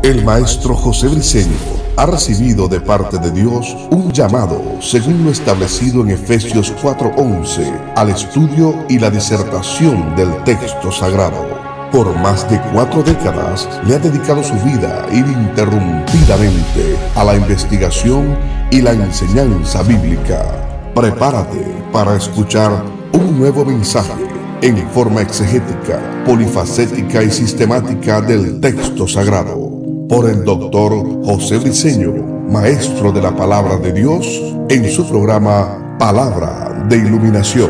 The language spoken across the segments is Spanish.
El maestro José Briceño ha recibido de parte de Dios un llamado, según lo establecido en Efesios 4:11, al estudio y la disertación del texto sagrado. Por más de 4 décadas le ha dedicado su vida ininterrumpidamente a la investigación y la enseñanza bíblica. Prepárate para escuchar un nuevo mensaje en forma exegética, polifacética y sistemática del texto sagrado, por el doctor José Briceño, maestro de la palabra de Dios, en su programa Palabra de Iluminación.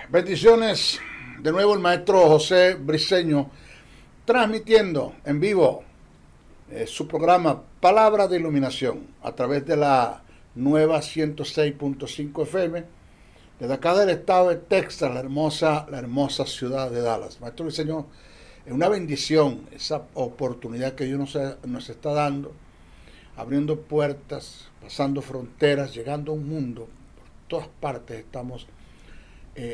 Bendiciones, de nuevo el maestro José Briceño, transmitiendo en vivo su programa Palabra de Iluminación a través de la nueva 106.5 FM, desde acá del estado de Texas, la hermosa ciudad de Dallas. Maestro Briceño, es una bendición esa oportunidad que Dios nos está dando, abriendo puertas, pasando fronteras, llegando a un mundo. Por todas partes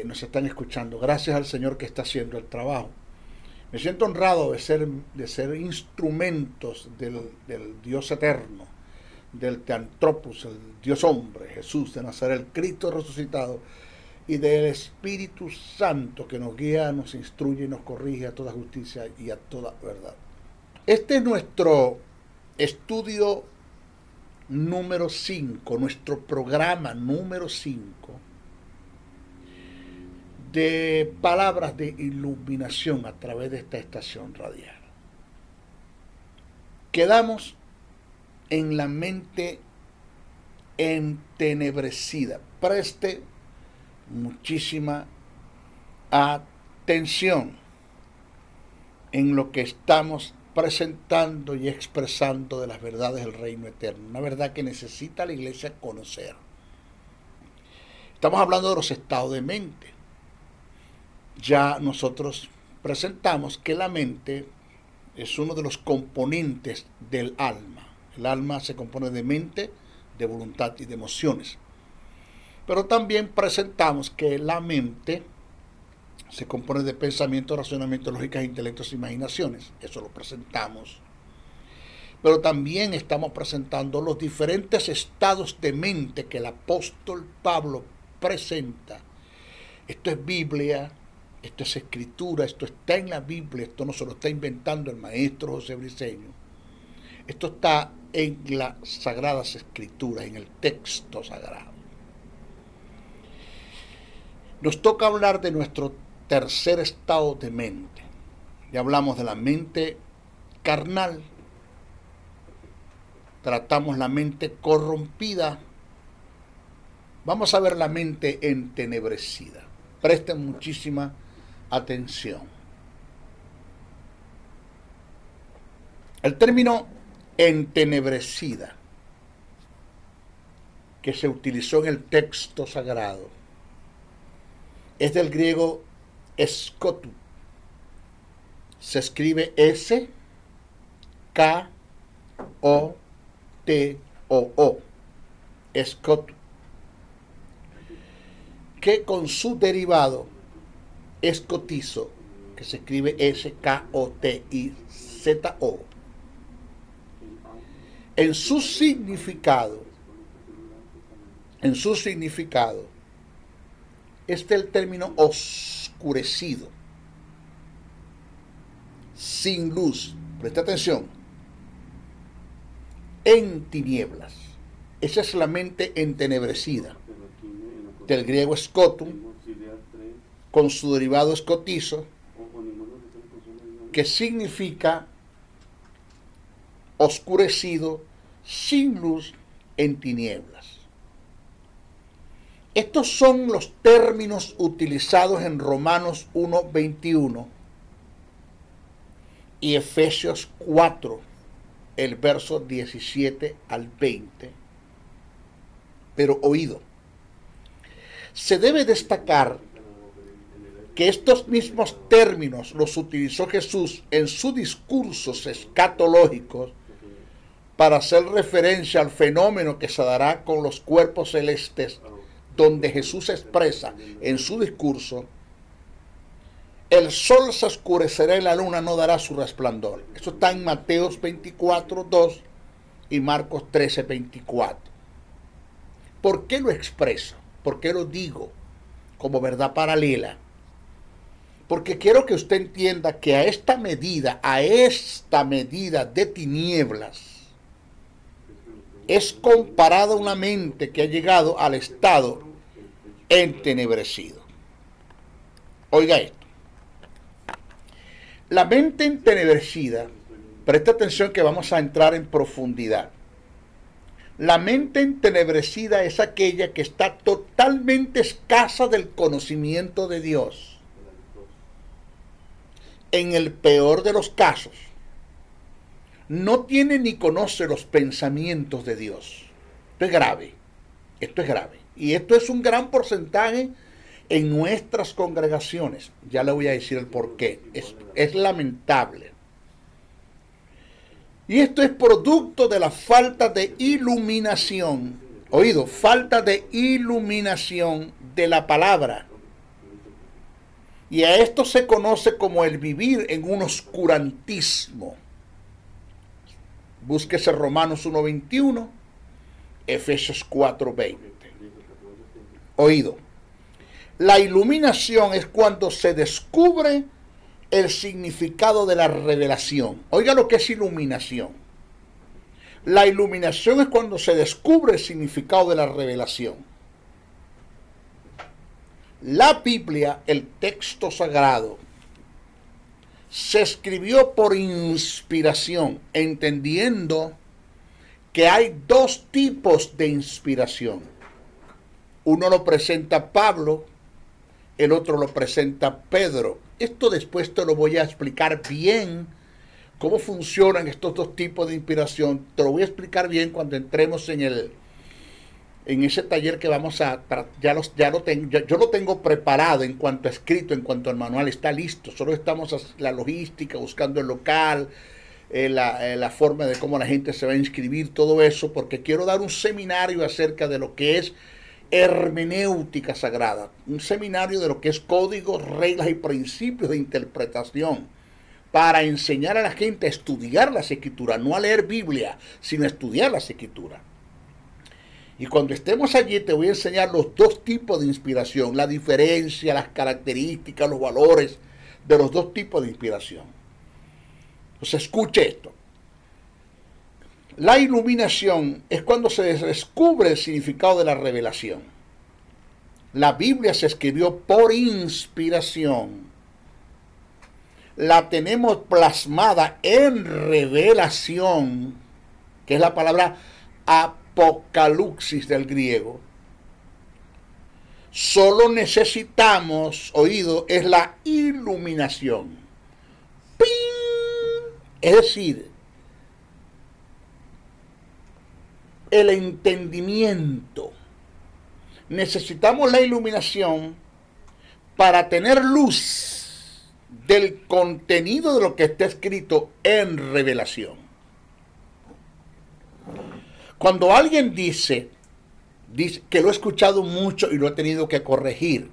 nos están escuchando. Gracias al Señor que está haciendo el trabajo. Me siento honrado de ser instrumentos del Dios eterno, del Teantropos, el Dios hombre, Jesús de Nazaret, el Cristo resucitado, y del Espíritu Santo que nos guía, nos instruye y nos corrige a toda justicia y a toda verdad. Este es nuestro estudio número 5, nuestro programa número 5 de palabras de iluminación a través de esta estación radial. Quedamos en la mente entenebrecida. Preste muchísima atención en lo que estamos presentando y expresando de las verdades del reino eterno. Una verdad que necesita la iglesia conocer. Estamos hablando de los estados de mente. Ya nosotros presentamos que la mente es uno de los componentes del alma. El alma se compone de mente, de voluntad y de emociones. Pero también presentamos que la mente se compone de pensamientos, razonamientos, lógicas, intelectos e imaginaciones. Eso lo presentamos. Pero también estamos presentando los diferentes estados de mente que el apóstol Pablo presenta. Esto es Biblia, esto es Escritura, esto está en la Biblia, esto no se lo está inventando el maestro José Briceño. Esto está en las Sagradas Escrituras, en el texto sagrado. Nos toca hablar de nuestro tercer estado de mente. Ya hablamos de la mente carnal, tratamos la mente corrompida. Vamos a ver la mente entenebrecida. Presten muchísima atención. El término entenebrecida que se utilizó en el texto sagrado es del griego escotu. Se escribe S-K-O-T-O-O. Escotu. Que con su derivado escotizo, que se escribe S-K-O-T-I-Z-O, en su significado, este es el término oscurecido, sin luz. Presta atención. En tinieblas. Esa es la mente entenebrecida. Del griego scotum, con su derivado escotizo, que significa oscurecido, sin luz, en tinieblas. Estos son los términos utilizados en Romanos 1:21 y Efesios 4, el verso 17 al 20. Pero oído, se debe destacar que estos mismos términos los utilizó Jesús en sus discursos escatológicos para hacer referencia al fenómeno que se dará con los cuerpos celestes, donde Jesús expresa en su discurso el sol se oscurecerá y la luna no dará su resplandor. Eso está en Mateos 24:2 y Marcos 13:24. ¿Por qué lo expreso? ¿Por qué lo digo como verdad paralela? Porque quiero que usted entienda que a esta medida de tinieblas, es comparada una mente que ha llegado al estado entenebrecido. Oiga esto. La mente entenebrecida, presta atención que vamos a entrar en profundidad. La mente entenebrecida es aquella que está totalmente escasa del conocimiento de Dios. En el peor de los casos, no tiene ni conoce los pensamientos de Dios. Esto es grave. Esto es grave. Y esto es un gran porcentaje en nuestras congregaciones. Ya le voy a decir el porqué. Es lamentable. Y esto es producto de la falta de iluminación. Oído, falta de iluminación de la palabra. Y a esto se conoce como el vivir en un oscurantismo. Búsquese Romanos 1:21, Efesios 4:20. Oído, la iluminación es cuando se descubre el significado de la revelación. Oiga lo que es iluminación. La iluminación es cuando se descubre el significado de la revelación. La Biblia, el texto sagrado, se escribió por inspiración, entendiendo que hay dos tipos de inspiración. Uno lo presenta Pablo, el otro lo presenta Pedro. Esto después te lo voy a explicar bien, cómo funcionan estos dos tipos de inspiración. Te lo voy a explicar bien cuando entremos en ese taller que vamos a, yo lo tengo preparado en cuanto a escrito, en cuanto al manual está listo. Solo estamos la logística, buscando el local, la forma de cómo la gente se va a inscribir, todo eso, porque quiero dar un seminario acerca de lo que es hermenéutica sagrada, un seminario de lo que es códigos, reglas y principios de interpretación, para enseñar a la gente a estudiar las escrituras, no a leer Biblia, sino a estudiar las escrituras. Y cuando estemos allí te voy a enseñar los dos tipos de inspiración, la diferencia, las características, los valores de los dos tipos de inspiración. Entonces escuche esto. La iluminación es cuando se descubre el significado de la revelación. La Biblia se escribió por inspiración. La tenemos plasmada en revelación, que es la palabra apocalipsis del griego. Solo necesitamos, oído, es la iluminación. ¡Ping! Es decir, el entendimiento. Necesitamos la iluminación para tener luz del contenido de lo que está escrito en revelación. Cuando alguien dice que lo he escuchado mucho y lo he tenido que corregir.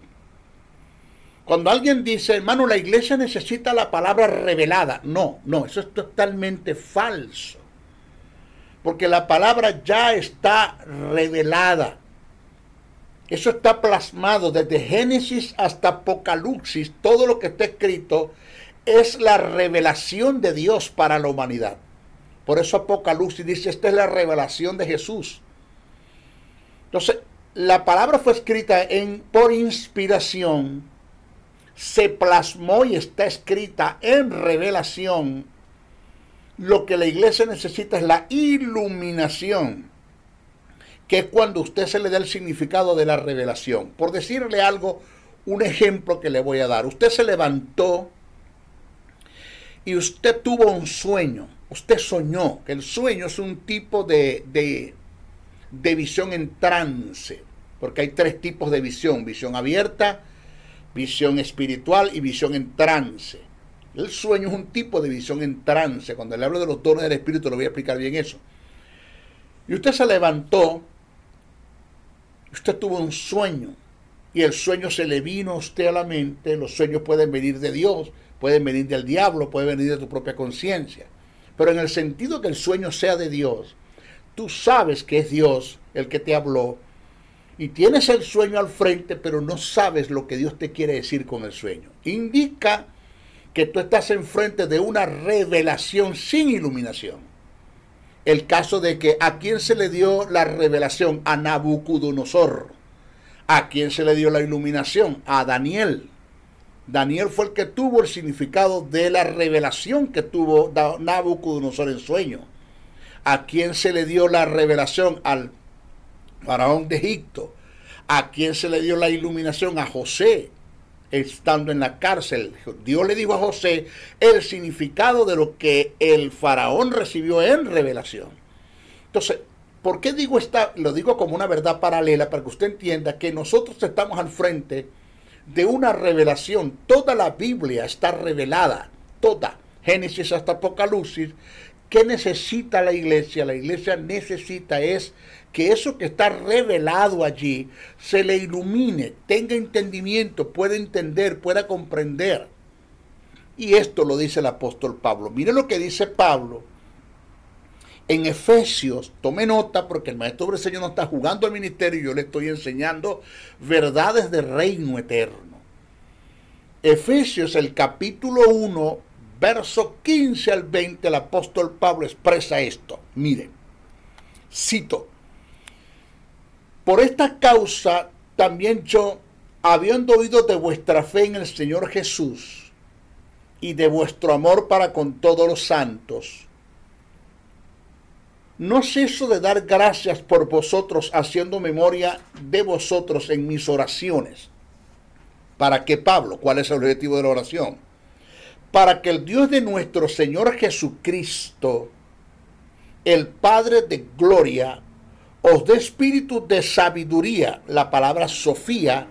Cuando alguien dice, hermano, la iglesia necesita la palabra revelada. No, eso es totalmente falso. Porque la palabra ya está revelada. Eso está plasmado desde Génesis hasta Apocalipsis. Todo lo que está escrito es la revelación de Dios para la humanidad. Por eso Apocalipsis dice, esta es la revelación de Jesús. Entonces, la palabra fue escrita por inspiración, se plasmó y está escrita en revelación. Lo que la iglesia necesita es la iluminación, que es cuando usted se le da el significado de la revelación. Por decirle algo, un ejemplo que le voy a dar. Usted se levantó y usted tuvo un sueño. Usted soñó, que el sueño es un tipo de visión en trance, porque hay tres tipos de visión: visión abierta, visión espiritual y visión en trance. El sueño es un tipo de visión en trance. Cuando le hablo de los dones del Espíritu le voy a explicar bien eso. Y usted se levantó, usted tuvo un sueño, y el sueño se le vino a usted a la mente. Los sueños pueden venir de Dios, pueden venir del diablo, pueden venir de tu propia conciencia. Pero en el sentido que el sueño sea de Dios, tú sabes que es Dios el que te habló y tienes el sueño al frente, pero no sabes lo que Dios te quiere decir con el sueño. Indica que tú estás enfrente de una revelación sin iluminación. El caso de que a quién se le dio la revelación, a Nabucodonosor. ¿A quién se le dio la iluminación? A Daniel. Daniel fue el que tuvo el significado de la revelación que tuvo Nabucodonosor en sueño. ¿A quién se le dio la revelación? Al faraón de Egipto. ¿A quién se le dio la iluminación? A José, estando en la cárcel. Dios le dijo a José el significado de lo que el faraón recibió en revelación. Entonces, ¿por qué digo lo digo como una verdad paralela? Para que usted entienda que nosotros estamos al frente de una revelación. Toda la Biblia está revelada, toda, Génesis hasta Apocalipsis. ¿Qué necesita la iglesia? La iglesia necesita es que eso que está revelado allí se le ilumine, tenga entendimiento, pueda entender, pueda comprender. Y esto lo dice el apóstol Pablo. Mire lo que dice Pablo en Efesios. Tome nota porque el maestro Briceño no está jugando al ministerio y yo le estoy enseñando verdades del reino eterno. Efesios, el capítulo 1, verso 15 al 20, el apóstol Pablo expresa esto. Miren, cito: por esta causa también yo, habiendo oído de vuestra fe en el Señor Jesús y de vuestro amor para con todos los santos, no ceso de dar gracias por vosotros, haciendo memoria de vosotros en mis oraciones. ¿Para qué, Pablo? ¿Cuál es el objetivo de la oración? Para que el Dios de nuestro Señor Jesucristo, el Padre de gloria, os dé espíritu de sabiduría. La palabra sofía,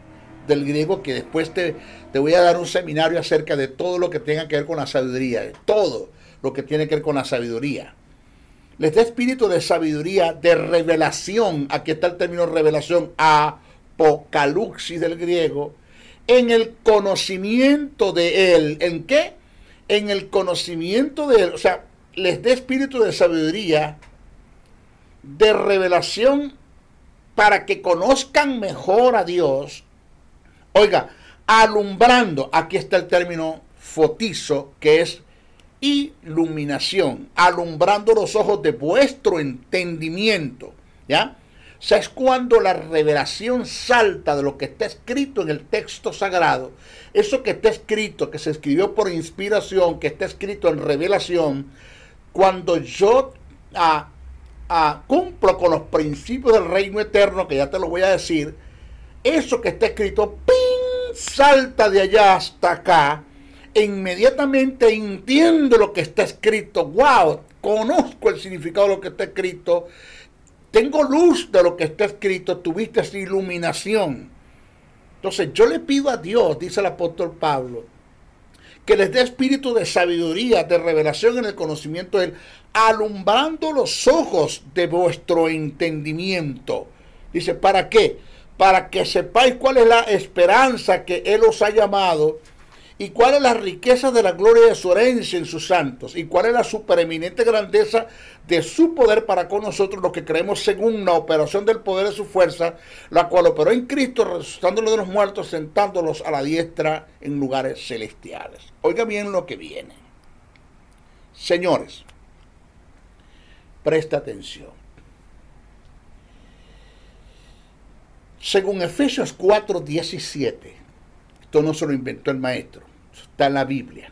del griego, que después te voy a dar un seminario acerca de todo lo que tenga que ver con la sabiduría, de todo lo que tiene que ver con la sabiduría. Les dé espíritu de sabiduría, de revelación. Aquí está el término revelación, apocalipsis del griego, en el conocimiento de Él. ¿En qué? En el conocimiento de Él. O sea, les dé espíritu de sabiduría, de revelación, para que conozcan mejor a Dios. Oiga, alumbrando, aquí está el término fotizo, que es iluminación, alumbrando los ojos de vuestro entendimiento, ¿ya? O sea, es cuando la revelación salta de lo que está escrito en el texto sagrado, eso que está escrito, que se escribió por inspiración, que está escrito en revelación, cuando yo cumplo con los principios del reino eterno, que ya te lo voy a decir, eso que está escrito, ¡ping!, salta de allá hasta acá, e inmediatamente entiendo lo que está escrito. ¡Wow! Conozco el significado de lo que está escrito, tengo luz de lo que está escrito, tuviste esa iluminación. Entonces yo le pido a Dios, dice el apóstol Pablo, que les dé espíritu de sabiduría, de revelación en el conocimiento de Él, alumbrando los ojos de vuestro entendimiento. Dice, ¿para qué? Para que sepáis cuál es la esperanza que Él os ha llamado, y cuál es la riqueza de la gloria de su herencia en sus santos, y cuál es la supereminente grandeza de su poder para con nosotros, los que creemos según la operación del poder de su fuerza, la cual operó en Cristo, resucitándolo de los muertos, sentándolos a la diestra en lugares celestiales. Oiga bien lo que viene. Señores, presta atención. Según Efesios 4:17, esto no se lo inventó el maestro, está en la Biblia.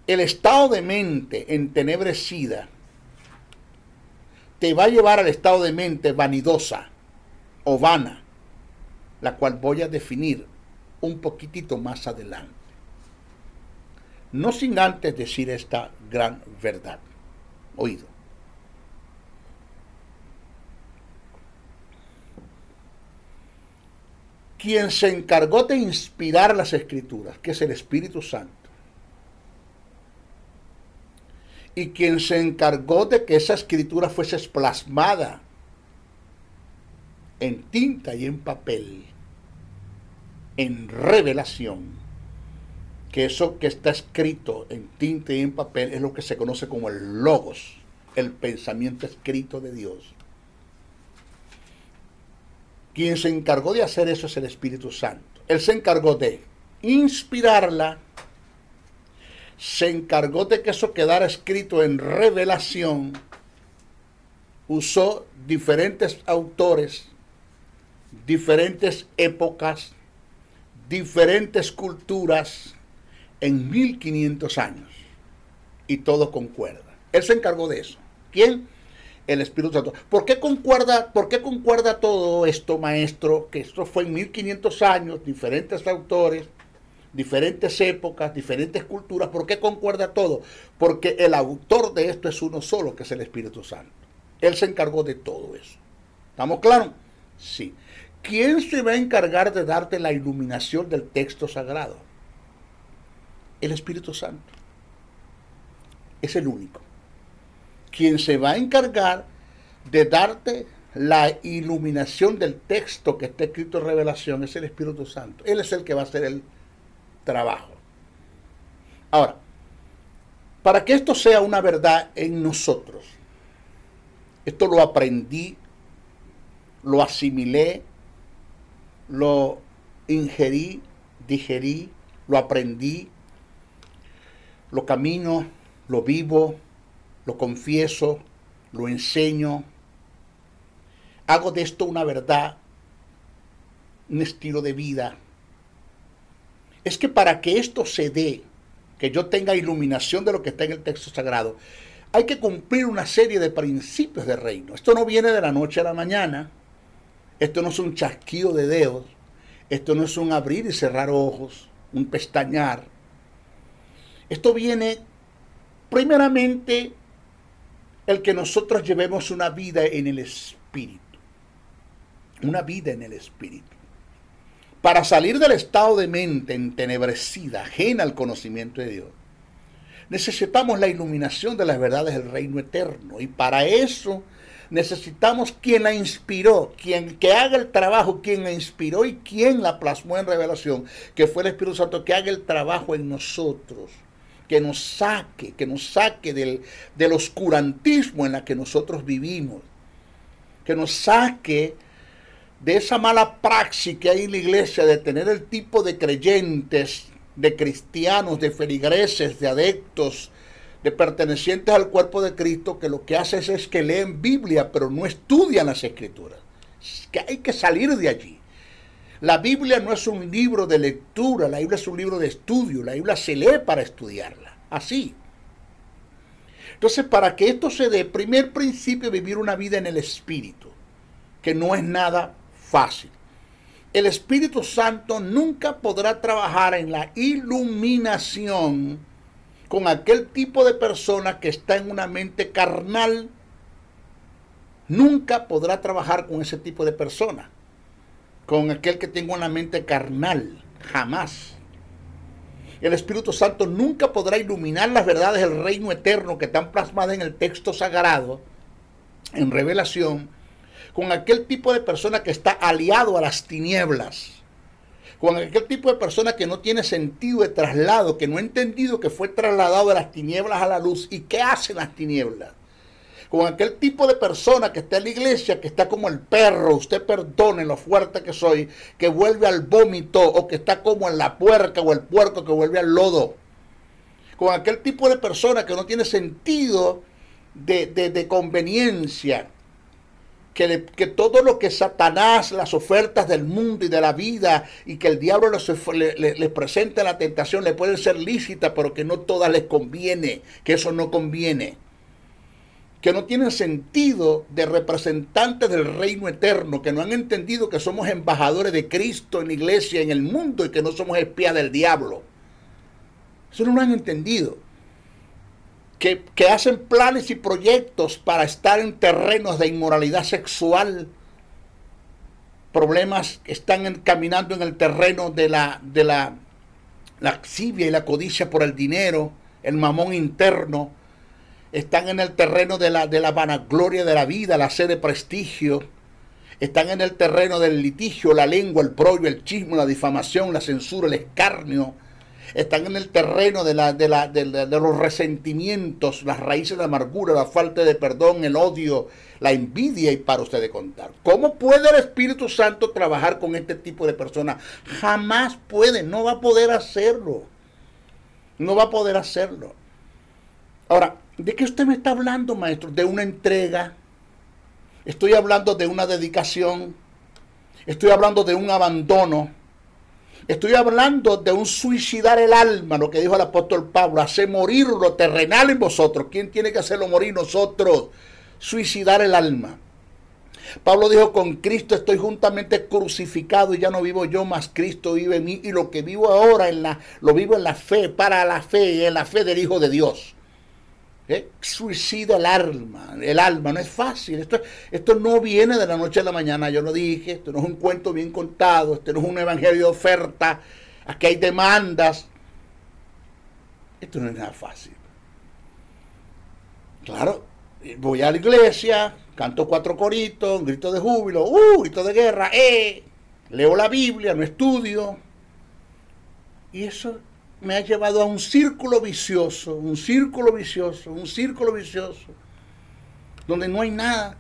El estado de mente entenebrecida te va a llevar al estado de mente vanidosa o vana, la cual voy a definir un poquitito más adelante. No sin antes decir esta gran verdad. Oído. Quien se encargó de inspirar las Escrituras, que es el Espíritu Santo, y quien se encargó de que esa escritura fuese plasmada en tinta y en papel, en revelación, que eso que está escrito en tinta y en papel es lo que se conoce como el logos, el pensamiento escrito de Dios. Quien se encargó de hacer eso es el Espíritu Santo. Él se encargó de inspirarla, se encargó de que eso quedara escrito en revelación, usó diferentes autores, diferentes épocas, diferentes culturas en 1500 años, y todo concuerda. Él se encargó de eso. ¿Quién? El Espíritu Santo. ¿Por qué concuerda todo esto, maestro? Que esto fue en 1500 años, diferentes autores, diferentes épocas, diferentes culturas. ¿Por qué concuerda todo? Porque el autor de esto es uno solo, que es el Espíritu Santo. Él se encargó de todo eso. ¿Estamos claros? Sí. ¿Quién se va a encargar de darte la iluminación del texto sagrado? El Espíritu Santo. Es el único. Quien se va a encargar de darte la iluminación del texto que está escrito en revelación es el Espíritu Santo. Él es el que va a hacer el trabajo. Ahora, para que esto sea una verdad en nosotros, esto lo aprendí, lo asimilé, lo ingerí, digerí, lo aprendí, lo camino, lo vivo, lo confieso, lo enseño. Hago de esto una verdad, un estilo de vida. Es que para que esto se dé, que yo tenga iluminación de lo que está en el texto sagrado, hay que cumplir una serie de principios de reino. Esto no viene de la noche a la mañana. Esto no es un chasquido de dedos. Esto no es un abrir y cerrar ojos, un pestañear. Esto viene primeramente el que nosotros llevemos una vida en el Espíritu. Una vida en el Espíritu. Para salir del estado de mente entenebrecida, ajena al conocimiento de Dios, necesitamos la iluminación de las verdades del reino eterno. Y para eso necesitamos quien la inspiró, quien que haga el trabajo, quien la inspiró y quien la plasmó en revelación, que fue el Espíritu Santo, que haga el trabajo en nosotros, que nos saque del oscurantismo en la que nosotros vivimos, que nos saque de esa mala praxis que hay en la iglesia de tener el tipo de creyentes, de cristianos, de feligreses, de adeptos, de pertenecientes al cuerpo de Cristo, que lo que hacen es que leen Biblia, pero no estudian las Escrituras. Que hay que salir de allí. La Biblia no es un libro de lectura, la Biblia es un libro de estudio, la Biblia se lee para estudiarla, así. Entonces, para que esto se dé, primer principio, vivir una vida en el Espíritu, que no es nada fácil. El Espíritu Santo nunca podrá trabajar en la iluminación con aquel tipo de persona que está en una mente carnal. Nunca podrá trabajar con ese tipo de persona, con aquel que tenga una mente carnal, jamás. El Espíritu Santo nunca podrá iluminar las verdades del reino eterno que están plasmadas en el texto sagrado, en revelación, con aquel tipo de persona que está aliado a las tinieblas, con aquel tipo de persona que no tiene sentido de traslado, que no ha entendido que fue trasladado de las tinieblas a la luz. ¿Y qué hacen las tinieblas? Con aquel tipo de persona que está en la iglesia, que está como el perro, usted perdone lo fuerte que soy, que vuelve al vómito, o que está como en la puerca o el puerco que vuelve al lodo. Con aquel tipo de persona que no tiene sentido de conveniencia, que todo lo que Satanás, las ofertas del mundo y de la vida, y que el diablo les presenta la tentación, le pueden ser lícitas, pero que no todas les conviene, que eso no conviene. Que no tienen sentido de representantes del reino eterno, que no han entendido que somos embajadores de Cristo en la iglesia, en el mundo, y que no somos espías del diablo. Eso no lo han entendido. Que hacen planes y proyectos para estar en terrenos de inmoralidad sexual, problemas que están caminando en el terreno de la lascivia y la codicia por el dinero, el mamón interno, están en el terreno de la vanagloria de la vida, la sed de prestigio, Están en el terreno del litigio, la lengua, el brollo, el chisme, la difamación, la censura, el escarnio. Están en el terreno de los resentimientos, las raíces de amargura, la falta de perdón, el odio, la envidia, y para ustedes contar. ¿Cómo puede el Espíritu Santo trabajar con este tipo de personas? Jamás puede, no va a poder hacerlo. No va a poder hacerlo. Ahora, ¿de qué usted me está hablando, maestro? De una entrega. Estoy hablando de una dedicación. Estoy hablando de un abandono. Estoy hablando de un suicidar el alma, lo que dijo el apóstol Pablo, hacer morir lo terrenal en vosotros. ¿Quién tiene que hacerlo morir? Nosotros. Suicidar el alma. Pablo dijo, con Cristo estoy juntamente crucificado y ya no vivo yo, mas Cristo vive en mí, y lo que vivo ahora lo vivo en la fe, para la fe, en la fe del Hijo de Dios. Suicida el alma no es fácil, esto no viene de la noche a la mañana, yo lo dije, esto no es un cuento bien contado, esto no es un evangelio de oferta, aquí hay demandas, esto no es nada fácil. Claro, voy a la iglesia, canto 4 coritos, un grito de júbilo, grito de guerra, leo la Biblia, no estudio, y eso me ha llevado a un círculo vicioso, donde no hay nada,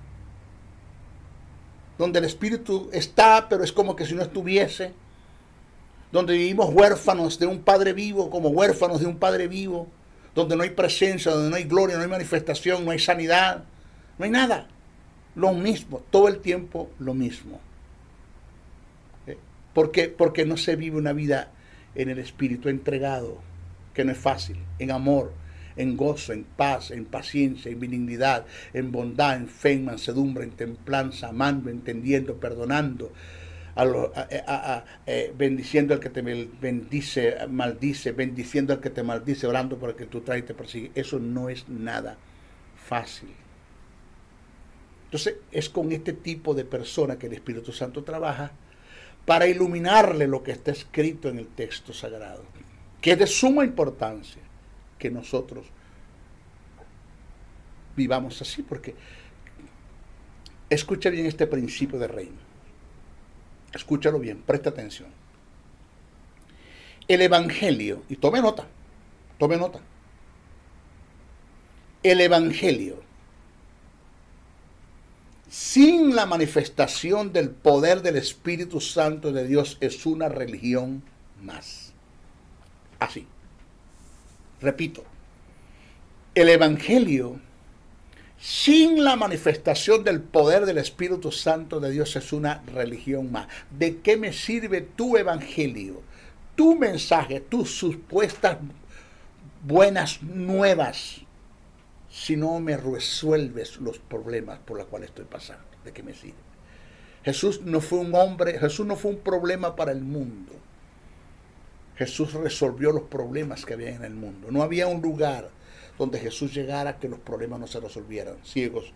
donde el Espíritu está, pero es como que si no estuviese, donde vivimos huérfanos de un Padre vivo, como huérfanos de un Padre vivo, donde no hay presencia, donde no hay gloria, no hay manifestación, no hay sanidad, no hay nada, lo mismo, todo el tiempo lo mismo. Porque no se vive una vida en el Espíritu entregado, que no es fácil, en amor, en gozo, en paz, en paciencia, en benignidad, en bondad, en fe, en mansedumbre, en templanza, amando, entendiendo, perdonando, bendiciendo al que te bendice, maldice, bendiciendo al que te maldice, orando por el que tú traes y te persigue. Eso no es nada fácil. Entonces, es con este tipo de persona que el Espíritu Santo trabaja para iluminarle lo que está escrito en el texto sagrado, que es de suma importancia que nosotros vivamos así, porque escucha bien este principio de reino, escúchalo bien, presta atención. El Evangelio, y tome nota, el Evangelio, sin la manifestación del poder del Espíritu Santo de Dios, es una religión más. Así. Repito. El Evangelio, sin la manifestación del poder del Espíritu Santo de Dios, es una religión más. ¿De qué me sirve tu Evangelio, tu mensaje, tus supuestas buenas nuevas, si no me resuelves los problemas por los cuales estoy pasando? ¿De qué me sirve? Jesús no fue un hombre, Jesús no fue un problema para el mundo. Jesús resolvió los problemas que había en el mundo. No había un lugar donde Jesús llegara que los problemas no se resolvieran. Ciegos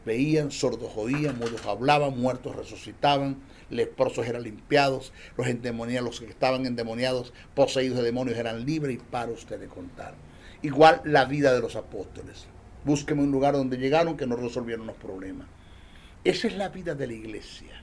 veían, sordos oían, mudos hablaban, muertos resucitaban, leprosos eran limpiados, los endemoniados, los que estaban endemoniados, poseídos de demonios, eran libres, y para ustedes contar. Igual la vida de los apóstoles. Búsqueme un lugar donde llegaron que no resolvieron los problemas. Esa es la vida de la iglesia,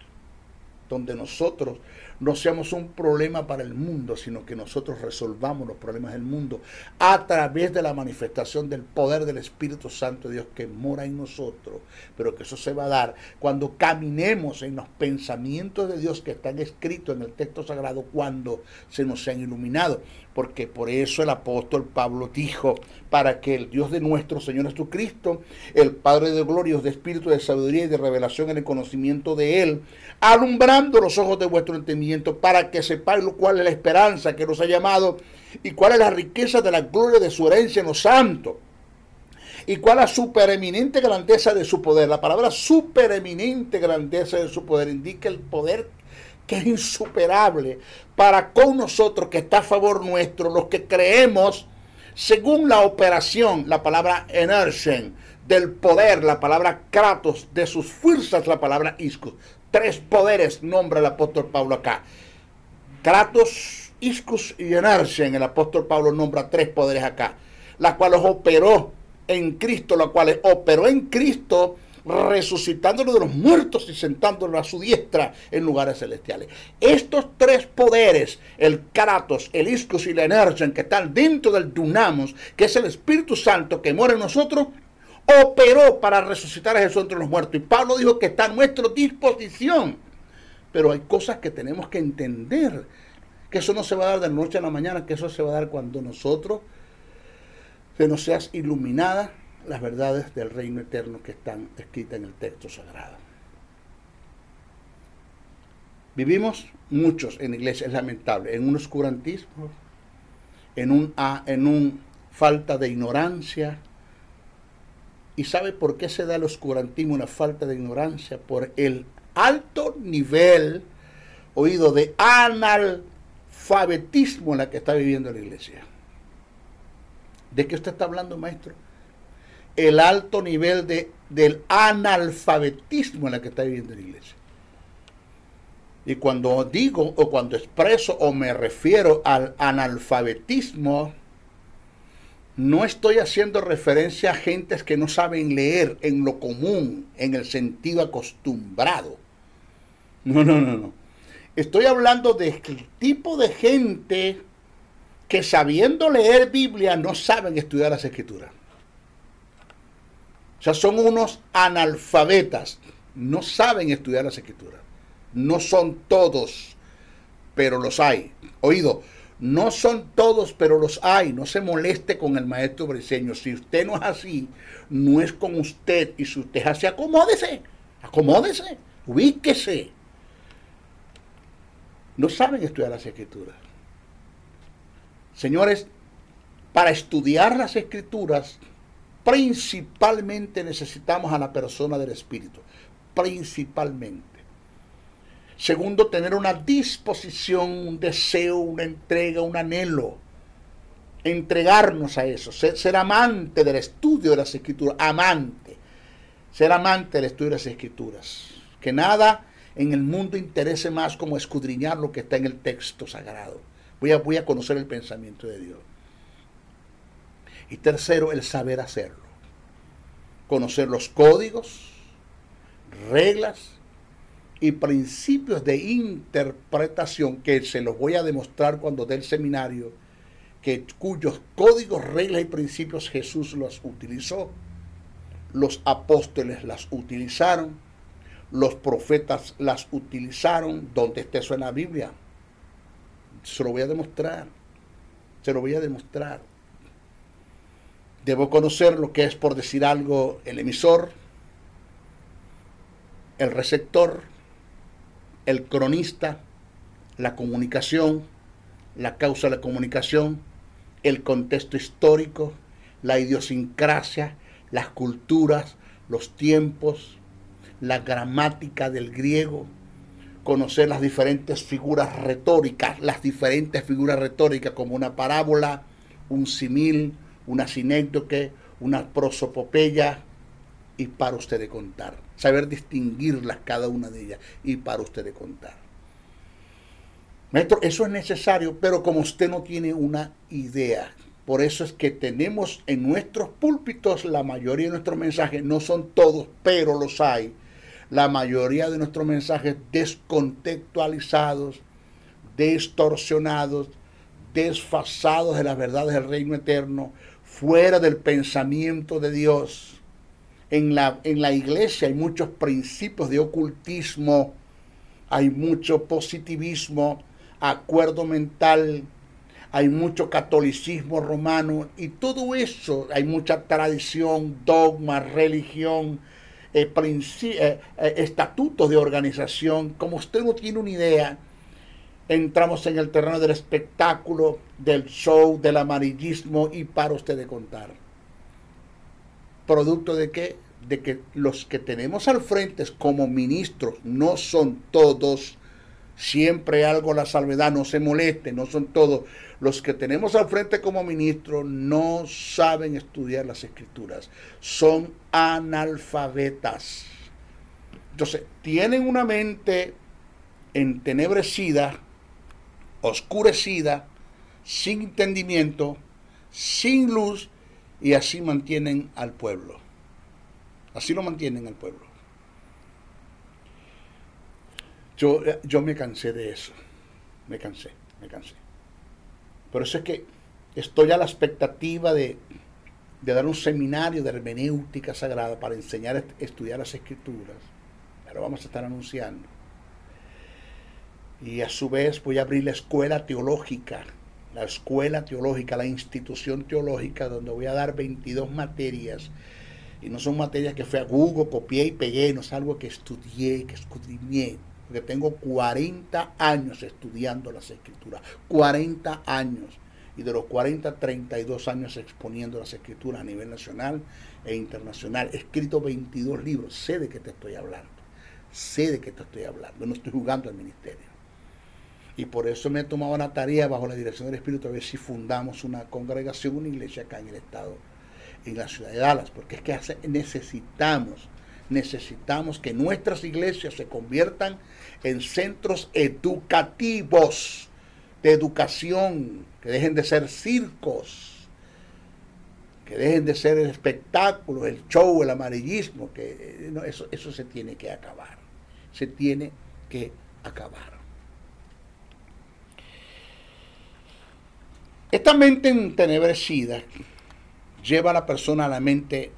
donde nosotros no seamos un problema para el mundo, sino que nosotros resolvamos los problemas del mundo a través de la manifestación del poder del Espíritu Santo de Dios que mora en nosotros, pero que eso se va a dar cuando caminemos en los pensamientos de Dios que están escritos en el texto sagrado, cuando se nos sean iluminados. Porque por eso el apóstol Pablo dijo, para que el Dios de nuestro Señor Jesucristo, el Padre de gloria, de espíritu, de sabiduría y de revelación en el conocimiento de Él, alumbrando los ojos de vuestro entendimiento, para que sepáis cuál es la esperanza que nos ha llamado, y cuál es la riqueza de la gloria de su herencia en los santos, y cuál es la supereminente grandeza de su poder. La palabra supereminente grandeza de su poder indica el poder que es insuperable para con nosotros, que está a favor nuestro, los que creemos, según la operación, la palabra energen, del poder, la palabra kratos, de sus fuerzas, la palabra iscus. 3 poderes nombra el apóstol Pablo acá. Kratos, iscus y energen. El apóstol Pablo nombra 3 poderes acá, las cuales operó en Cristo, resucitándolo de los muertos y sentándolo a su diestra en lugares celestiales. Estos tres poderes, el Kratos, el Ischus y la Energen, que están dentro del Dunamos, que es el Espíritu Santo que mora en nosotros, operó para resucitar a Jesús entre los muertos. Y Pablo dijo que está a nuestra disposición. Pero hay cosas que tenemos que entender, que eso no se va a dar de la noche a la mañana, que eso se va a dar cuando nosotros se nos sean iluminadas las verdades del reino eterno que están escritas en el texto sagrado. Vivimos muchos en la iglesia, es lamentable, en un oscurantismo, en un falta de ignorancia. ¿Y sabe por qué se da el oscurantismo, una falta de ignorancia? Por el alto nivel, de analfabetismo en la que está viviendo la iglesia. ¿De qué usted está hablando, maestro? El alto nivel del analfabetismo en la que está viviendo la iglesia. Y cuando digo, o cuando expreso, o me refiero al analfabetismo, no estoy haciendo referencia a gentes que no saben leer en lo común, en el sentido acostumbrado. No. Estoy hablando de el tipo de gente que sabiendo leer Biblia no saben estudiar las Escrituras. O sea, son unos analfabetas, no saben estudiar las Escrituras. No son todos, pero los hay. No son todos, pero los hay. No se moleste con el maestro Briceño. Si usted no es así, no es con usted. Y si usted es así, acomódese, ubíquese. No saben estudiar las Escrituras. Señores, para estudiar las Escrituras, principalmente necesitamos a la persona del Espíritu. Principalmente. Segundo, tener una disposición, un deseo, una entrega, un anhelo. Entregarnos a eso. Ser amante del estudio de las Escrituras. Ser amante del estudio de las Escrituras. Que nada en el mundo interese más como escudriñar lo que está en el texto sagrado. Voy a conocer el pensamiento de Dios. Y tercero, el saber hacerlo. Conocer los códigos, reglas y principios de interpretación que se los voy a demostrar cuando dé el seminario, cuyos códigos, reglas y principios Jesús los utilizó, los apóstoles las utilizaron, los profetas las utilizaron. ¿Dónde está eso en la Biblia? Se lo voy a demostrar. Debo conocer lo que es, por decir algo, el emisor, el receptor, el cronista, la comunicación, la causa de la comunicación, el contexto histórico, la idiosincrasia, las culturas, los tiempos, la gramática del griego, conocer las diferentes figuras retóricas como una parábola, un simil, una sinécdoque, una prosopopeya, y para usted de contar. Saber distinguirlas cada una de ellas y para usted de contar. Maestro, eso es necesario, pero como usted no tiene una idea, por eso es que tenemos en nuestros púlpitos la mayoría de nuestros mensajes, no son todos, pero los hay, la mayoría de nuestros mensajes descontextualizados, distorsionados, desfasados de las verdades del reino eterno, fuera del pensamiento de Dios. En la iglesia hay muchos principios de ocultismo, hay mucho positivismo, acuerdo mental, hay mucho catolicismo romano, y todo eso, hay mucha tradición, dogma, religión, estatutos de organización. Como usted no tiene una idea, entramos en el terreno del espectáculo, del show, del amarillismo, y para usted de contar. ¿Producto de qué? De que los que tenemos al frente como ministros, no son todos, siempre algo la salvedad, no se moleste, no son todos, los que tenemos al frente como ministros no saben estudiar las Escrituras, son analfabetas. Entonces, tienen una mente entenebrecida, oscurecida, sin entendimiento, sin luz, y así mantienen al pueblo. Así lo mantienen al pueblo. Yo me cansé de eso. Me cansé. Por eso es que estoy a la expectativa de dar un seminario de hermenéutica sagrada para enseñar a estudiar las escrituras. Ya lo vamos a estar anunciando. Y a su vez voy a abrir la escuela teológica, la institución teológica, donde voy a dar 22 materias. Y no son materias que fui a Google, copié y pegué, no es algo que estudié, que escudriñé. Porque tengo 40 años estudiando las escrituras. 40 años. Y de los 40, 32 años exponiendo las escrituras a nivel nacional e internacional. He escrito 22 libros. Sé de qué te estoy hablando. No estoy jugando al ministerio. Y por eso me he tomado la tarea, bajo la dirección del Espíritu, a ver si fundamos una congregación, una iglesia acá en el estado, en la ciudad de Dallas. Porque es que necesitamos que nuestras iglesias se conviertan en centros educativos, de educación, que dejen de ser circos, que dejen de ser el espectáculo, el show, el amarillismo, que no, eso se tiene que acabar. Se tiene que acabar. Esta mente entenebrecida lleva a la persona a la mente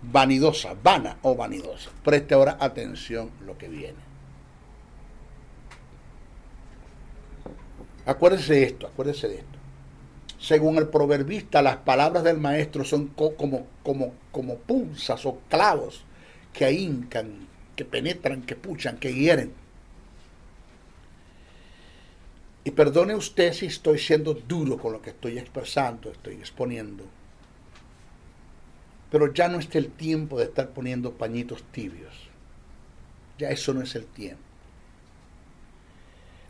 vanidosa, vana o vanidosa. Preste ahora atención lo que viene. Acuérdese de esto. Según el proverbista, las palabras del maestro son como punzas o clavos que ahincan, que penetran, que puchan, que hieren. Y perdone usted si estoy siendo duro con lo que estoy expresando, estoy exponiendo. Pero ya no es el tiempo de estar poniendo pañitos tibios. Ya eso no es el tiempo.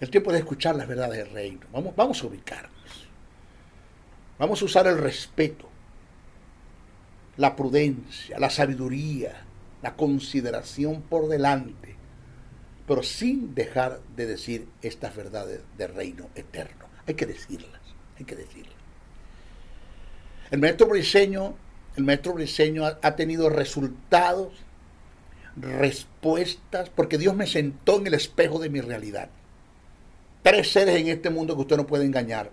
El tiempo de escuchar las verdades del reino. Vamos a ubicarnos. Vamos a usar el respeto, la prudencia, la sabiduría, la consideración por delante, pero sin dejar de decir estas verdades del reino eterno. Hay que decirlas. El maestro briseño ha tenido resultados, respuestas, porque Dios me sentó en el espejo de mi realidad. 3 seres en este mundo que usted no puede engañar,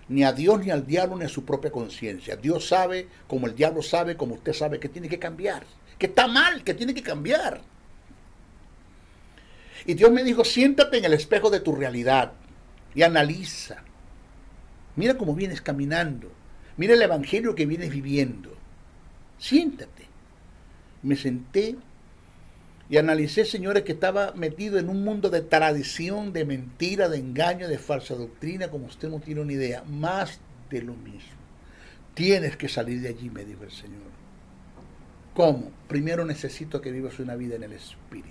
ni a Dios, ni al diablo, ni a su propia conciencia. Dios sabe, como el diablo sabe, como usted sabe, que tiene que cambiar, que está mal, que tiene que cambiar. Y Dios me dijo, siéntate en el espejo de tu realidad y analiza. Mira cómo vienes caminando, mira el evangelio que vienes viviendo. Siéntate. Me senté y analicé, señores, que estaba metido en un mundo de tradición, de mentira, de engaño, de falsa doctrina, como usted no tiene una idea, más de lo mismo. Tienes que salir de allí, me dijo el Señor. ¿Cómo? Primero necesito que vivas una vida en el Espíritu.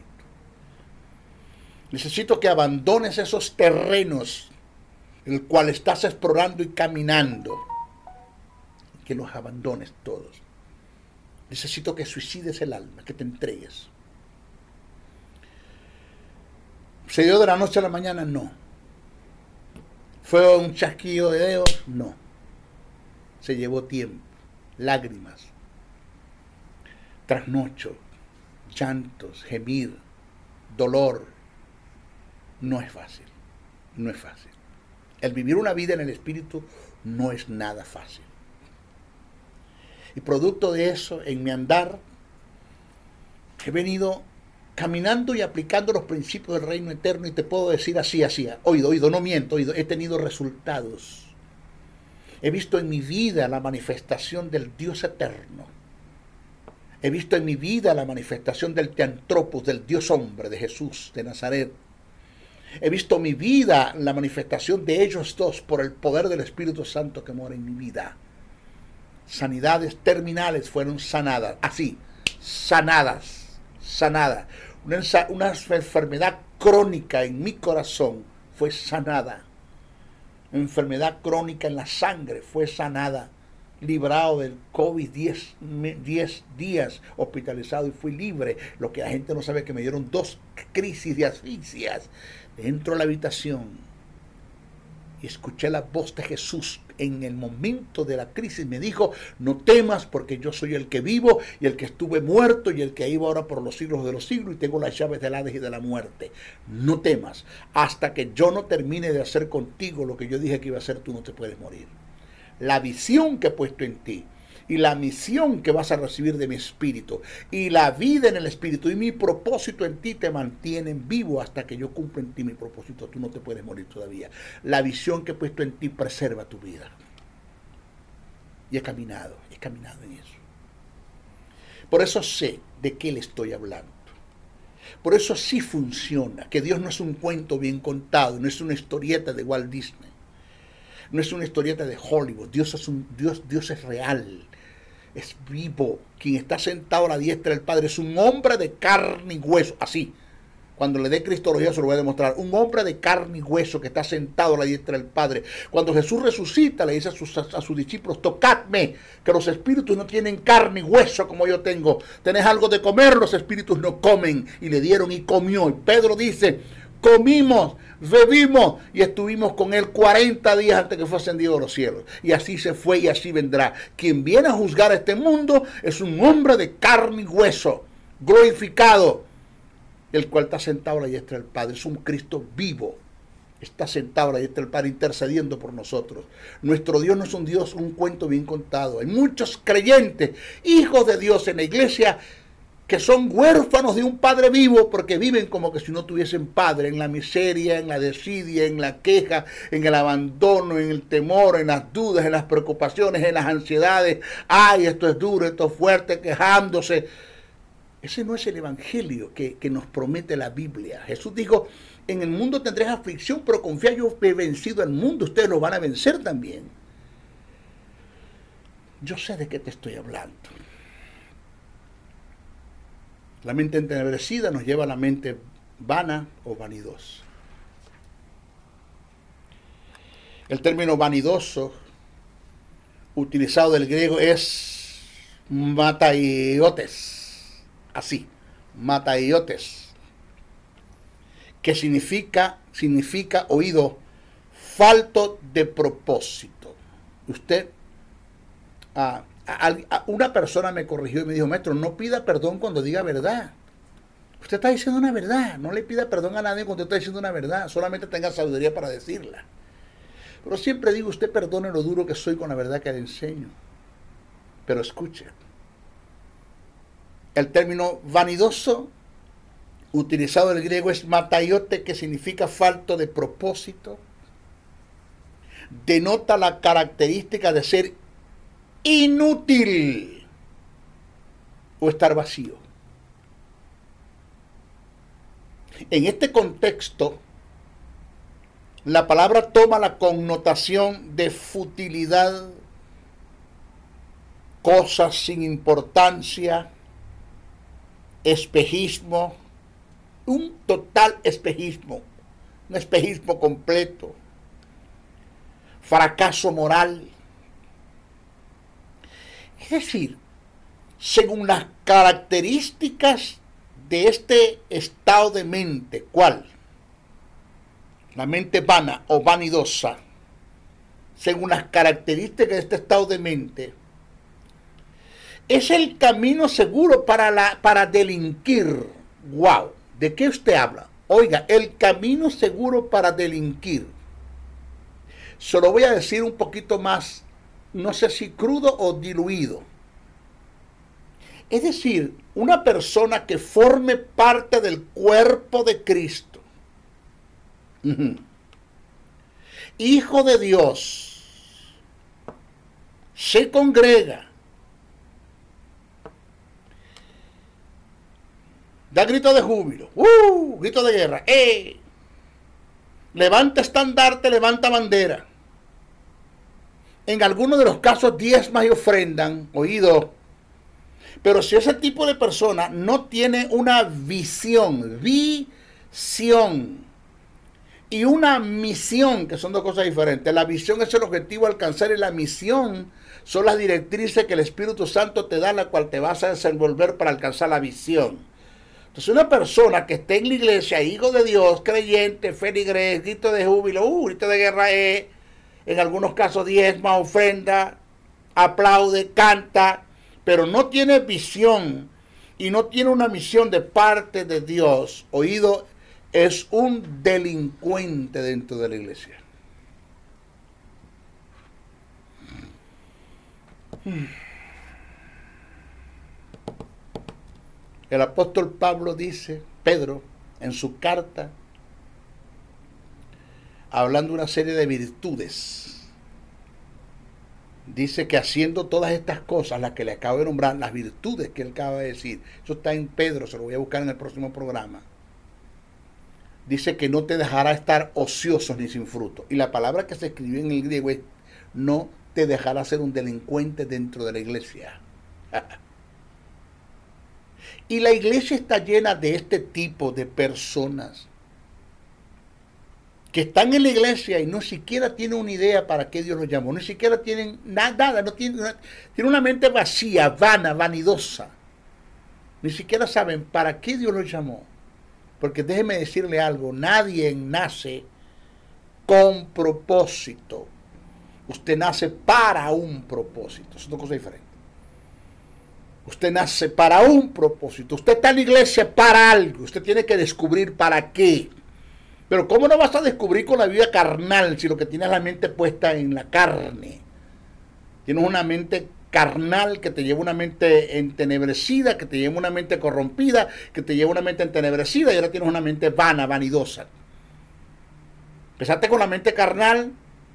Necesito que abandones esos terrenos en el cual estás explorando y caminando. Que los abandones todos. Necesito que suicides el alma, que te entregues. ¿Se dio de la noche a la mañana? No. ¿Fue un chasquido de dedos? No. Se llevó tiempo, lágrimas, trasnocho, llantos, gemir, dolor. No es fácil. El vivir una vida en el Espíritu no es nada fácil. Y producto de eso, en mi andar, he venido caminando y aplicando los principios del reino eterno, y te puedo decir así, oído, no miento, he tenido resultados. He visto en mi vida la manifestación del Dios eterno. He visto en mi vida la manifestación del Teantropos, del Dios hombre, de Jesús de Nazaret. He visto en mi vida la manifestación de ellos dos por el poder del Espíritu Santo que mora en mi vida. Sanidades terminales fueron sanadas, así, sanadas. Una enfermedad crónica en mi corazón fue sanada. Una enfermedad crónica en la sangre fue sanada. Librado del COVID 10 días hospitalizado y fui libre. Lo que la gente no sabe es que me dieron 2 crisis de asfixias dentro de la habitación. Y escuché la voz de Jesús en el momento de la crisis. Me dijo, no temas porque yo soy el que vivo y el que estuve muerto y el que iba ahora por los siglos de los siglos y tengo las llaves del Hades y de la muerte. No temas. Hasta que yo no termine de hacer contigo lo que yo dije que iba a hacer, tú no te puedes morir. La visión que he puesto en ti y la misión que vas a recibir de mi espíritu y la vida en el espíritu y mi propósito en ti te mantienen vivo hasta que yo cumpla en ti mi propósito. Tú no te puedes morir todavía. La visión que he puesto en ti preserva tu vida. Y he caminado en eso. Por eso sé de qué le estoy hablando. Por eso sí funciona, que Dios no es un cuento bien contado, no es una historieta de Walt Disney, no es una historieta de Hollywood. Dios es real. Es vivo. Quien está sentado a la diestra del Padre es un hombre de carne y hueso. Así. Cuando le dé cristología se lo voy a demostrar. Un hombre de carne y hueso que está sentado a la diestra del Padre. Cuando Jesús resucita, le dice a sus discípulos, tocadme, que los espíritus no tienen carne y hueso como yo tengo. ¿Tenés algo de comer? Los espíritus no comen. Y le dieron y comió. Y Pedro dice, comimos, bebimos y estuvimos con él 40 días antes que fue ascendido a los cielos. Y así se fue y así vendrá. Quien viene a juzgar a este mundo es un hombre de carne y hueso, glorificado, el cual está sentado a la diestra del Padre. Es un Cristo vivo. Está sentado a la diestra del Padre intercediendo por nosotros. Nuestro Dios no es un Dios, un cuento bien contado. Hay muchos creyentes, hijos de Dios en la iglesia, que son huérfanos de un Padre vivo porque viven como que si no tuviesen Padre, en la miseria, en la desidia, en la queja, en el abandono, en el temor, en las dudas, en las preocupaciones, en las ansiedades. Ay, esto es duro, esto es fuerte, quejándose. Ese no es el evangelio que nos promete la Biblia. Jesús dijo, en el mundo tendréis aflicción, pero confía, yo he vencido al mundo, ustedes lo van a vencer también. Yo sé de qué te estoy hablando. La mente entenebrecida nos lleva a la mente vana o vanidosa. El término vanidoso, utilizado del griego, es mataiotes. Así, mataiotes. Que significa, oído, falto de propósito. Usted... una persona me corrigió y me dijo, maestro, no pida perdón cuando diga verdad. Usted está diciendo una verdad. No le pida perdón a nadie cuando está diciendo una verdad. Solamente tenga sabiduría para decirla. Pero siempre digo, usted perdone lo duro que soy con la verdad que le enseño. Pero escuche. El término vanidoso, utilizado del griego, es mataiote, que significa falto de propósito. Denota la característica de ser inútil o estar vacío. En este contexto, la palabra toma la connotación de futilidad, cosas sin importancia, espejismo, un total espejismo, un espejismo completo, fracaso moral. Es decir, según las características de este estado de mente, ¿cuál? La mente vana o vanidosa, según las características de este estado de mente, es el camino seguro para delinquir. ¡Wow! ¿De qué usted habla? Oiga, el camino seguro para delinquir. Se lo voy a decir un poquito más, no sé si crudo o diluido. Es decir, una persona que forme parte del cuerpo de Cristo, hijo de Dios, se congrega, da grito de júbilo, grito de guerra, levanta estandarte, levanta bandera. En algunos de los casos diezmas y ofrendan, oído. Pero si ese tipo de persona no tiene una visión y una misión, que son dos cosas diferentes. La visión es el objetivo a alcanzar y la misión son las directrices que el Espíritu Santo te da, la cual te vas a desenvolver para alcanzar la visión. Entonces una persona que esté en la iglesia, hijo de Dios, creyente, feligres, grito de júbilo, grito de guerra, en algunos casos diezma, ofrenda, aplaude, canta, pero no tiene visión y no tiene una misión de parte de Dios, oído, es un delincuente dentro de la iglesia. El apóstol Pablo dice, Pedro, en su carta, hablando de una serie de virtudes, dice que haciendo todas estas cosas, las que le acabo de nombrar, las virtudes que él acaba de decir, eso está en Pedro, se lo voy a buscar en el próximo programa, dice que no te dejará estar ociosos ni sin fruto. Y la palabra que se escribió en el griego es, no te dejará ser un delincuente dentro de la iglesia. Y la iglesia está llena de este tipo de personas que están en la iglesia y no siquiera tienen una idea para qué Dios los llamó, ni siquiera tienen nada, no tienen una mente vacía, vana, vanidosa. Ni siquiera saben para qué Dios los llamó. Porque déjeme decirle algo, nadie nace con propósito. Usted nace para un propósito, es una cosa diferente. Usted nace para un propósito. Usted está en la iglesia para algo. Usted tiene que descubrir para qué. Pero ¿cómo no vas a descubrir con la vida carnal si lo que tienes la mente puesta en la carne? Tienes una mente carnal que te lleva una mente entenebrecida, que te lleva una mente corrompida, que te lleva una mente entenebrecida y ahora tienes una mente vana, vanidosa. Empezaste con la mente carnal,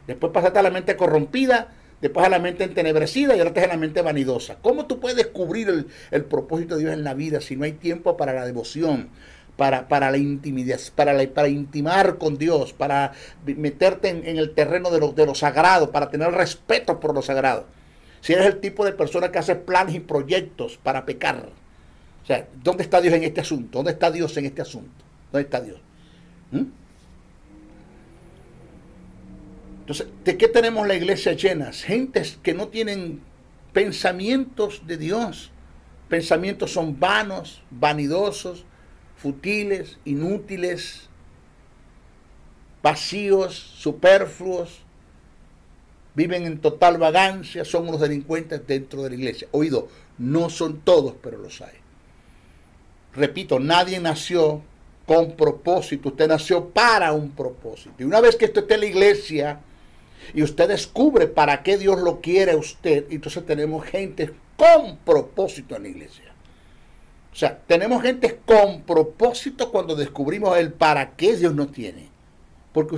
después pasaste a la mente corrompida, después a la mente entenebrecida y ahora estás en la mente vanidosa. ¿Cómo tú puedes descubrir el propósito de Dios en la vida si no hay tiempo para la devoción, para la intimidad, para intimar con Dios, para meterte en el terreno de lo sagrado, para tener respeto por lo sagrado? Si eres el tipo de persona que hace planes y proyectos para pecar, o sea, ¿dónde está Dios en este asunto? ¿Dónde está Dios en este asunto? ¿Dónde está Dios? Entonces, ¿de qué tenemos la iglesia llena? Gentes que no tienen pensamientos de Dios. Pensamientos son vanos, vanidosos, futiles, inútiles, vacíos, superfluos. Viven en total vagancia, son unos delincuentes dentro de la iglesia. Oído, no son todos, pero los hay. Repito, nadie nació con propósito, usted nació para un propósito. Y una vez que usted esté en la iglesia y usted descubre para qué Dios lo quiere a usted, entonces tenemos gente con propósito en la iglesia. O sea, tenemos gente con propósito cuando descubrimos el para qué Dios nos tiene. Porque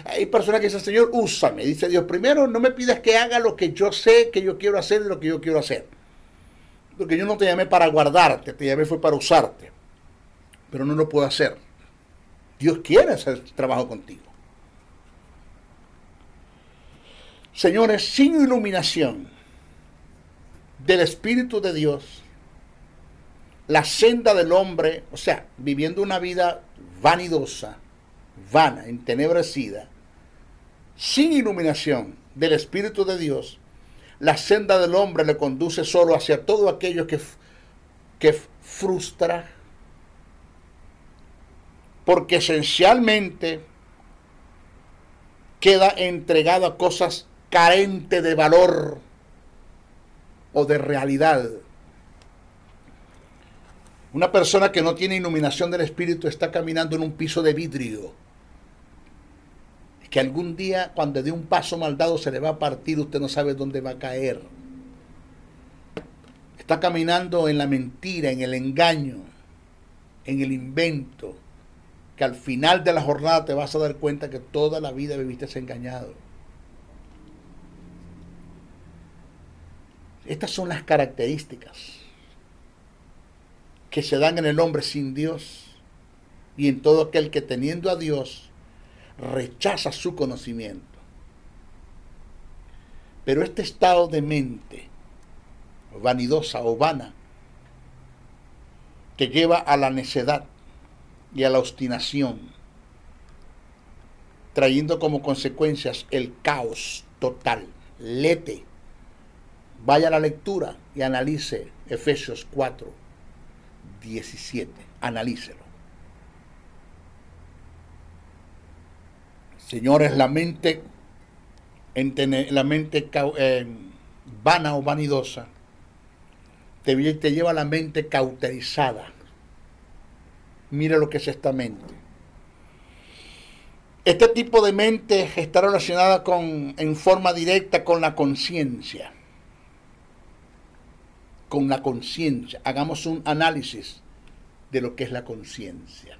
hay personas que dicen, Señor, úsame. Dice Dios, primero no me pidas que haga lo que yo sé que yo quiero hacer de lo que yo quiero hacer. Porque yo no te llamé para guardarte, te llamé fue para usarte. Pero no lo puedo hacer. Dios quiere hacer trabajo contigo. Señores, sin iluminación del Espíritu de Dios, la senda del hombre, o sea, viviendo una vida vanidosa, vana, entenebrecida, sin iluminación del Espíritu de Dios, la senda del hombre le conduce solo hacia todo aquello que frustra, porque esencialmente queda entregado a cosas carentes de valor o de realidad. Una persona que no tiene iluminación del Espíritu está caminando en un piso de vidrio, que algún día, cuando dé un paso mal dado, se le va a partir, usted no sabe dónde va a caer. Está caminando en la mentira, en el engaño, en el invento, que al final de la jornada te vas a dar cuenta que toda la vida viviste engañado. Estas son las características que se dan en el hombre sin Dios y en todo aquel que teniendo a Dios rechaza su conocimiento. Pero este estado de mente vanidosa o vana que lleva a la necedad y a la obstinación, trayendo como consecuencias el caos total. Lete, vaya a la lectura y analice Efesios 4. 17. Analícelo. Señores, la mente vana o vanidosa te lleva a la mente cauterizada. Mira lo que es esta mente. Este tipo de mente está relacionada en forma directa con la conciencia. Con la conciencia. Hagamos un análisis de lo que es la conciencia.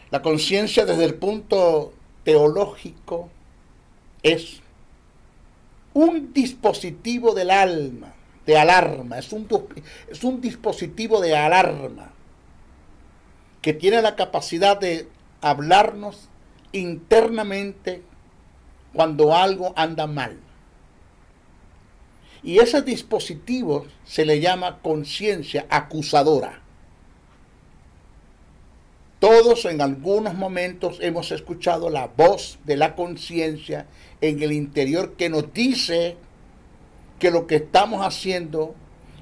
La conciencia desde el punto teológico es un dispositivo del alma, de alarma, es un dispositivo de alarma que tiene la capacidad de hablarnos internamente cuando algo anda mal. Y ese dispositivo se le llama conciencia acusadora. Todos en algunos momentos hemos escuchado la voz de la conciencia en el interior que nos dice que lo que estamos haciendo,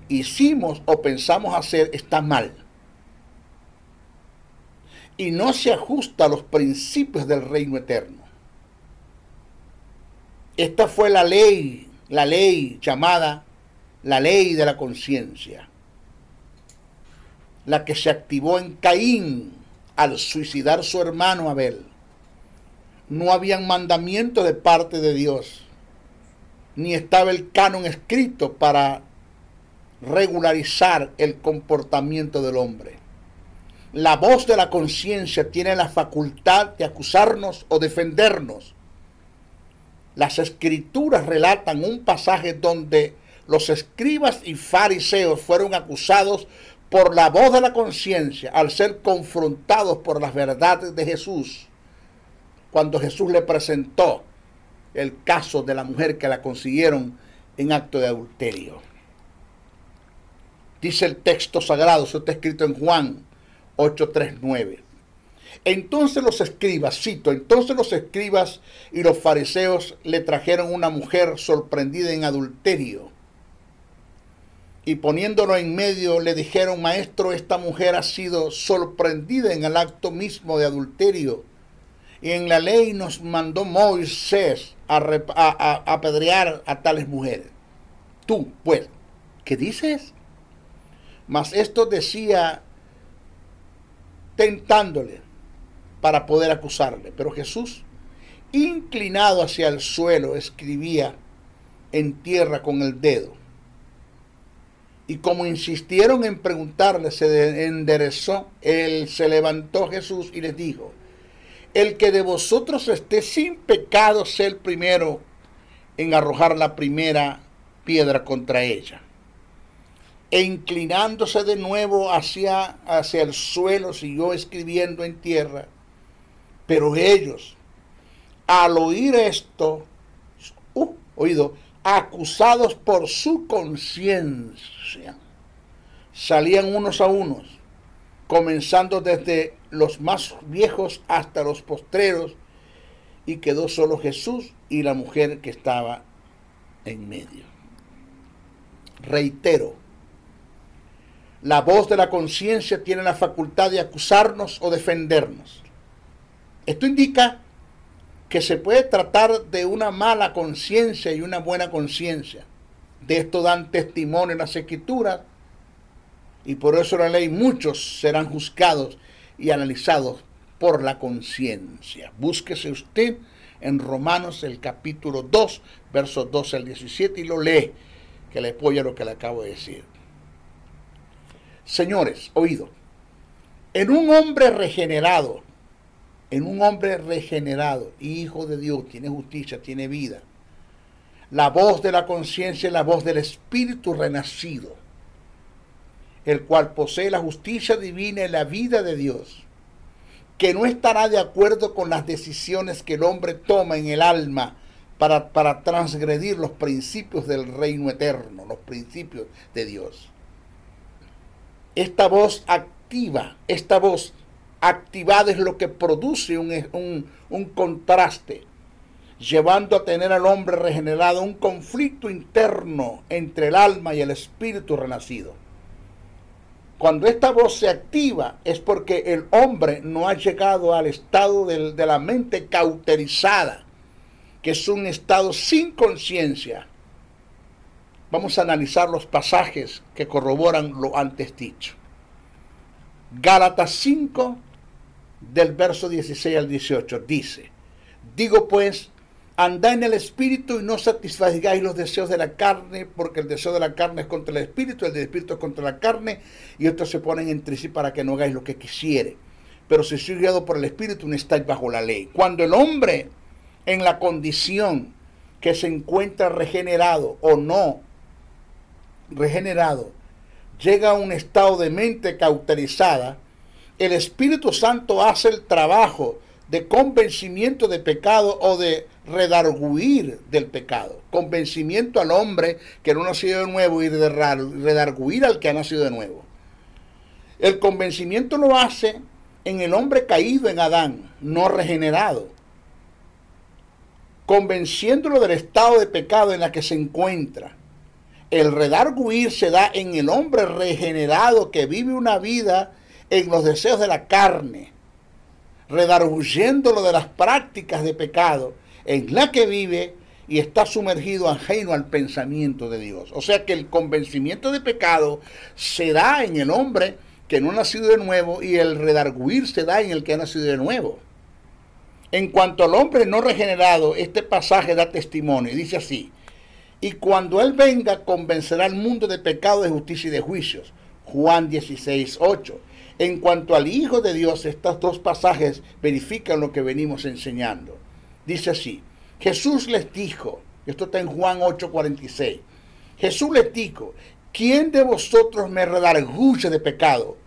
hicimos o pensamos hacer está mal. Y no se ajusta a los principios del reino eterno. Esta fue la ley llamada la ley de la conciencia, la que se activó en Caín al suicidar su hermano Abel. No habían mandamientos de parte de Dios, ni estaba el canon escrito para regularizar el comportamiento del hombre. La voz de la conciencia tiene la facultad de acusarnos o defendernos. Las escrituras relatan un pasaje donde los escribas y fariseos fueron acusados por la voz de la conciencia al ser confrontados por las verdades de Jesús, cuando Jesús le presentó el caso de la mujer que la consiguieron en acto de adulterio. Dice el texto sagrado, eso está escrito en Juan 8:3-9. Entonces los escribas y los fariseos le trajeron una mujer sorprendida en adulterio. Y poniéndolo en medio le dijeron: Maestro, esta mujer ha sido sorprendida en el acto mismo de adulterio. Y en la ley nos mandó Moisés a apedrear a tales mujeres. Tú, pues, ¿qué dices? Mas esto decía tentándole para poder acusarle. Pero Jesús, inclinado hacia el suelo, escribía en tierra con el dedo. Y como insistieron en preguntarle, se enderezó, se levantó Jesús y les dijo: el que de vosotros esté sin pecado, sea el primero en arrojar la primera piedra contra ella. E inclinándose de nuevo hacia el suelo, siguió escribiendo en tierra. Pero ellos, al oír esto, acusados por su conciencia, salían unos a unos, comenzando desde los más viejos hasta los postreros, y quedó solo Jesús y la mujer que estaba en medio. Reitero, la voz de la conciencia tiene la facultad de acusarnos o defendernos. Esto indica que se puede tratar de una mala conciencia y una buena conciencia. De esto dan testimonio en las Escrituras, y por eso la ley muchos serán juzgados y analizados por la conciencia. Búsquese usted en Romanos el capítulo 2, versos 12 al 17 y lo lee, que le apoya lo que le acabo de decir. Señores, oído, en un hombre regenerado, hijo de Dios, tiene justicia, tiene vida, la voz de la conciencia es la voz del Espíritu renacido, el cual posee la justicia divina y la vida de Dios, que no estará de acuerdo con las decisiones que el hombre toma en el alma para transgredir los principios del reino eterno, los principios de Dios. Esta voz activada es lo que produce un contraste, llevando a tener al hombre regenerado un conflicto interno entre el alma y el espíritu renacido. Cuando esta voz se activa es porque el hombre no ha llegado al estado de la mente cauterizada, que es un estado sin conciencia. Vamos a analizar los pasajes que corroboran lo antes dicho. Gálatas 5, del verso 16 al 18, dice: digo pues, andad en el Espíritu y no satisfagáis los deseos de la carne, porque el deseo de la carne es contra el Espíritu, el del Espíritu es contra la carne, y estos se ponen entre sí para que no hagáis lo que quisiere. Pero si sois guiados por el Espíritu, no estáis bajo la ley. Cuando el hombre, en la condición que se encuentra regenerado o no regenerado, llega a un estado de mente cauterizada, el Espíritu Santo hace el trabajo de convencimiento de pecado o de redarguir del pecado. Convencimiento al hombre que no ha nacido de nuevo y de redarguir al que ha nacido de nuevo. El convencimiento lo hace en el hombre caído en Adán, no regenerado, convenciéndolo del estado de pecado en la que se encuentra. El redarguir se da en el hombre regenerado que vive una vida en los deseos de la carne, redarguyéndolo de las prácticas de pecado en la que vive y está sumergido ajeno al pensamiento de Dios. O sea que el convencimiento de pecado se da en el hombre que no ha nacido de nuevo y el redarguir se da en el que ha nacido de nuevo. En cuanto al hombre no regenerado, este pasaje da testimonio y dice así: y cuando él venga, convencerá al mundo de pecado, de justicia y de juicios. Juan 16, 8. En cuanto al Hijo de Dios, estos dos pasajes verifican lo que venimos enseñando. Dice así: Jesús les dijo, esto está en Juan 8, 46. Jesús les dijo: ¿quién de vosotros me redarguye de pecado?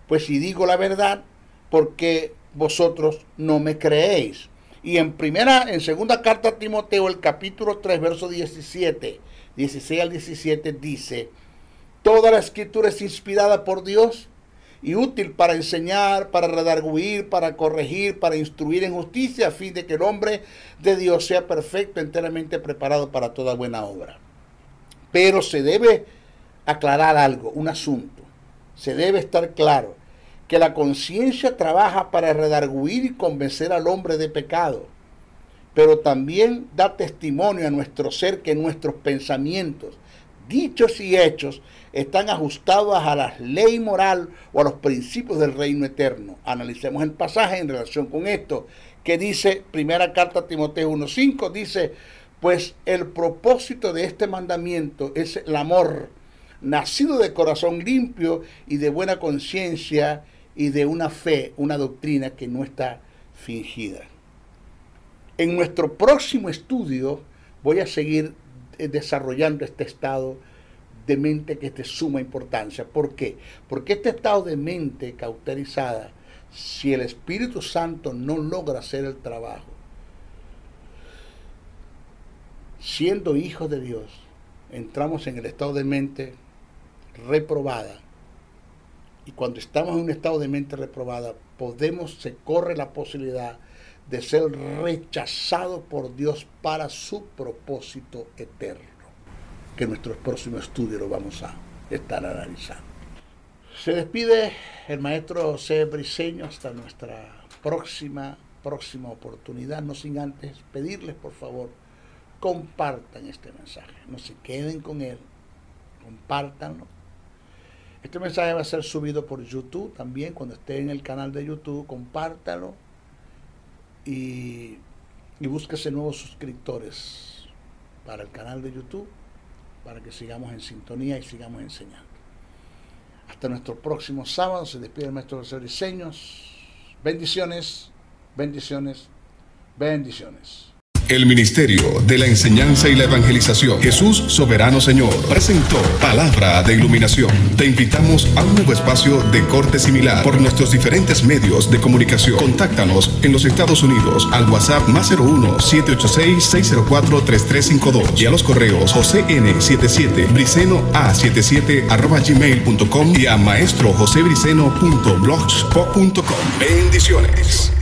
Pues si digo la verdad, porque vosotros no me creéis. Y en segunda carta a Timoteo, el capítulo 3, verso 16 al 17, dice: toda la escritura es inspirada por Dios y útil para enseñar, para redarguir, para corregir, para instruir en justicia, a fin de que el hombre de Dios sea perfecto, enteramente preparado para toda buena obra. Pero se debe aclarar algo, un asunto. Se debe estar claro que la conciencia trabaja para redarguir y convencer al hombre de pecado, pero también da testimonio a nuestro ser que nuestros pensamientos, dichos y hechos están ajustados a la ley moral o a los principios del reino eterno. Analicemos el pasaje en relación con esto, que dice, primera carta a Timoteo 1:5, dice: pues el propósito de este mandamiento es el amor, nacido de corazón limpio y de buena conciencia y de una fe, una doctrina que no está fingida. En nuestro próximo estudio voy a seguir desarrollando este estado de mente que es de suma importancia. ¿Por qué? Porque este estado de mente cauterizada, si el Espíritu Santo no logra hacer el trabajo, siendo hijos de Dios, entramos en el estado de mente reprobada. Y cuando estamos en un estado de mente reprobada, se corre la posibilidad de ser rechazado por Dios para su propósito eterno, que en nuestro próximo estudio lo vamos a estar analizando. Se despide el maestro José Briceño hasta nuestra próxima oportunidad, no sin antes pedirles, por favor, compartan este mensaje, no se queden con él, compártanlo. Este mensaje va a ser subido por YouTube también. Cuando esté en el canal de YouTube, compártalo y búsquese nuevos suscriptores para el canal de YouTube, para que sigamos en sintonía y sigamos enseñando. Hasta nuestro próximo sábado. Se despide el maestro José Briceño. Bendiciones, bendiciones, bendiciones. El Ministerio de la Enseñanza y la Evangelización, Jesús Soberano Señor, presentó Palabra de Iluminación. Te invitamos a un nuevo espacio de corte similar por nuestros diferentes medios de comunicación. Contáctanos en los Estados Unidos al WhatsApp +01 786 604 3352 y a los correos josén77briceno@gmail.com y a maestrojosebriceno.blogspot.com. Bendiciones.